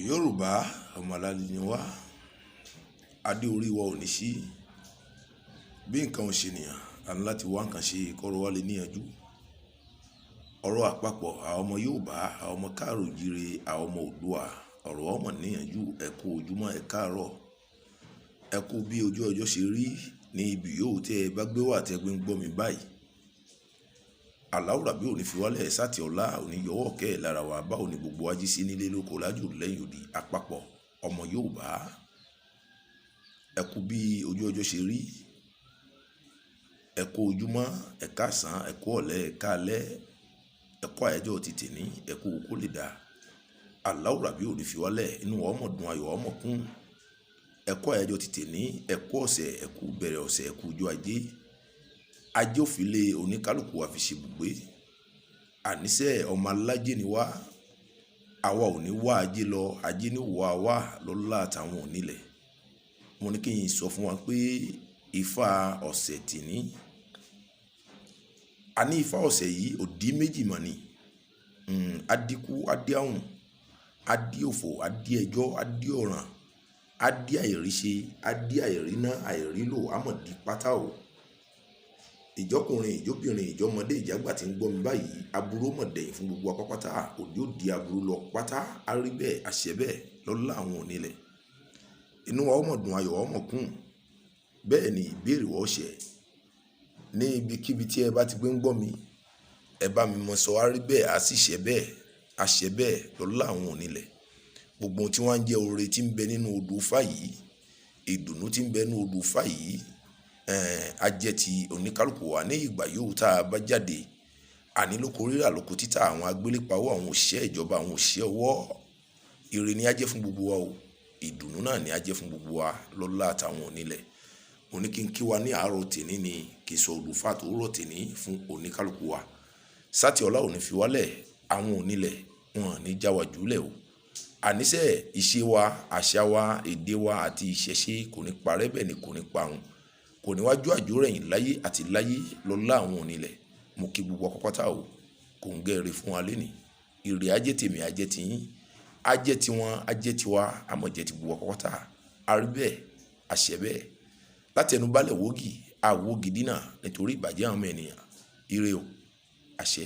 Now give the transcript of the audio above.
Yorùbá ọmọ aládé ni wá, adé orí wa ò ní sí. Bí nǹkan ò ṣe nìyàn, a ní láti wá nǹkan ṣe kọ́rọ̀ wa lè níyanjú. Ọ̀rọ̀ àpapọ̀ àwọn ọmọ Yorùbá, àwọn ọmọ káàrọ̀ oòjíire, àwọn ọmọ Oòduà, ọ̀rọ̀ wa mọ̀ níyanjú. Ẹ kú ojúmọ́, ẹ káàárọ̀, ẹ kú bí ojú ọjọ́ ṣe rí ní ibi yòówù tí ẹ bá gbé wà tí ẹ gbé ń gbọ́ mi báyìí. Aláwùrà bí òní fi wálẹ̀ sáti ọ̀la òní yọwọ́ kẹ́ ẹ̀ lára wa, báwo ni gbogbo wa jí sí nílé lóko lájò lẹ́yìn òdì. Àpapọ̀ ọmọ Yorùbá, ẹ kú bí ojú ọjọ́ ṣe rí, ẹ kú ojúmọ́, ẹ káàsán, ẹ kú ọ̀lẹ́, ẹ káalẹ́, ẹ kú àyájọ́ ti tèní, ẹ kú kó lè dà. Aláwùrà bí òní fi wálẹ̀, inú ọmọ dùn, ayọ̀ ọmọ kún. Ẹ kú àyájọ́ ti tèní, ẹ kú ọ̀sẹ̀, ẹ kú bẹ̀rẹ̀ ọ̀sẹ̀, ẹ kú ọjọ́ ajé. Ajé òfìlé oníkálùkù wa fi ṣe bùgbé. Àníṣe ọmọ alájé ni wá, àwa ò ní wá ajé lọ, ajé ní wà wá lọ́lá àtàwọn onílẹ̀. Mo ní kí n sọ fún wa pé Ifá ọ̀sẹ̀ tìní, a ní Ifá ọ̀sẹ̀ yìí òdì méjì mọ̀ ni. Adíkú, adí àrùn, adí òfò, adí ẹjọ́, adí ọ̀ràn, adí àìríṣe, adí àìríná, àìrílò, àmọ̀dí pátá o. Ìjọkùnrin, ìjọbìnrin, ìjọmọdé, ìjàgbà tí ń gbọ́ mi báyìí, aburú mọ̀dẹ̀yìn fún gbogbo apápátá, òde òdi aburú lọ pátá, arí bẹ́ẹ̀, àṣẹ bẹ́ẹ̀ lọ́lá àwọn onílẹ̀. Inú wa ọmọ dùn, ayọ̀ ọmọ kún. Bẹ́ẹ̀ ni ìbéèrè wọ́ ṣẹ̀. Ní ibikíbi tí ẹ bá ti gbé ń gbọ́ mi, ẹ bá mi mọ sọ arí bẹ́ẹ̀, á sì ṣẹ bẹ́ẹ̀, àṣẹ bẹ́ẹ̀ lọ́lá àwọn onílẹ̀. Gbogbo tí wọ́n ń jẹ́ oore tí ń bẹ nínú odò Ifá yìí, ìdùnnú tí ń bẹ nínú odò Ifá yìí, ajẹ́ ti oníkálùkù wa ní ìgbà yòówù tá a bá jáde. Àní lóko rírà, lóko títà, àwọn agbélépawọ́, àwọn òṣìṣẹ́ ìjọba, àwọn òṣìṣẹ́ ọwọ́, ire ni ajẹ́ fún gbogbo wa o. Ìdùnnú náà ni ajẹ́ fún gbogbo wa lọ́lá àtàwọn onílẹ̀. Mo ní kí n kí wa ní àárọ̀ tèní ni kì í sọ odò Ifá tó rọ̀ tèní fún oníkálùkù wa. Sáti ọ̀la òní fi wálẹ̀, àwọn onílẹ̀ wọn ní já wa jùlẹ̀ o. Àníṣe ìṣe wa, àṣà wa, èdè wa àti ìṣẹ̀ṣe kò ní parẹ́, bẹ́ẹ̀ ni kò ní parun. Kò níwájú àjò rẹ̀yìn láyé àti láyé lọ́lá àwọn onílẹ̀. Mo kí gbogbo akọ́pátá o, kò ń gẹ́rẹ́ fún wa lénìí. Ire ajẹ́ tèmi, ajẹ́ tiyín, ajẹ́ tiwọn, ajẹ́ tiwa, àmọ̀jẹ́ ti gbogbo akọ́pátá. Arí bẹ́ẹ̀, àṣẹ bẹ́ẹ̀. Láti ẹnu balẹ̀ Awògidina nítorí ìbàjẹ́ àwọn ọmọ ènìyàn. Ire o, àṣẹ.